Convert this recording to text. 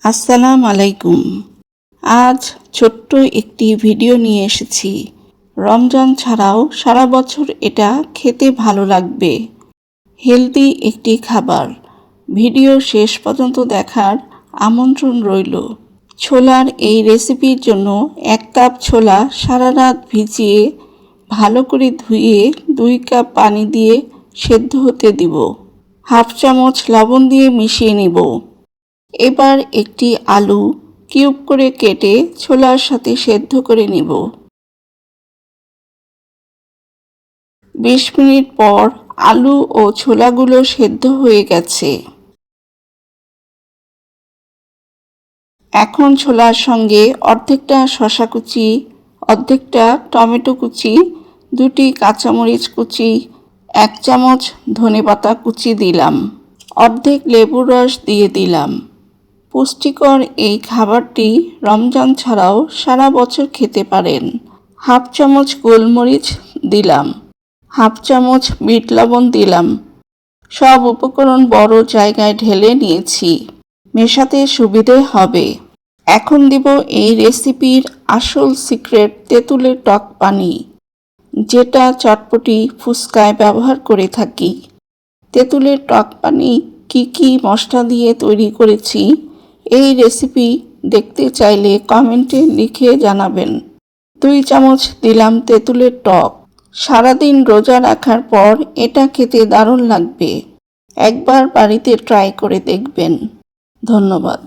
আসসালামু আলাইকুম। আজ ছোট্ট একটি ভিডিও নিয়ে এসেছি। রমজান ছাড়াও সারা বছর এটা খেতে ভালো লাগবে। হেলদি একটি খাবার। ভিডিও শেষ পর্যন্ত দেখার আমন্ত্রণ রইল। ছোলার এই রেসিপির জন্য 1 কাপ ছোলা সারা রাত ভিজিয়ে ভালো করে ধুয়ে 2 কাপ পানি দিয়ে সেদ্ধ হতে দিব। হাফ চামচ লবণ দিয়ে মিশিয়ে নিব। এবার একটি আলু কিউব করে কেটে ছোলার সাথে সেদ্ধ করে নিব। 20 মিনিট পর আলু ও ছোলাগুলো সেদ্ধ হয়ে গেছে। এখন ছোলার সঙ্গে অর্ধেকটা শসা কুচি, অর্ধেকটা টমেটো কুচি, 2টি কাঁচামরিচ কুচি, 1 চামচ ধনেপাতা কুচি দিলাম। অর্ধেক লেবুর রস দিয়ে দিলাম। পুষ্টিকর এই খাবারটি রমজান ছাড়াও সারা বছর খেতে পারেন। হাফ চামচ গোলমরিচ দিলাম। হাফ চামচ বিট লবণ দিলাম। সব উপকরণ বড় জায়গায় ঢেলে নিয়েছি। মেশাতে সুবিধে হবে। এখন দিব এই রেসিপির আসল সিক্রেট তেঁতুলের টক পানি, যেটা চটপটি ফুচকায় ব্যবহার করে থাকি। তেঁতুলের টক পানি কি মশলা দিয়ে তৈরি করেছি এই রেসিপি দেখতে চাইলে কমেন্টে লিখে জানাবেন। 2 চামচ দিলাম তেঁতুলের টক। সারাদিন রোজা রাখার পর এটা খেতে দারুণ লাগবে। একবার বাড়িতে ট্রাই করে দেখবেন। ধন্যবাদ।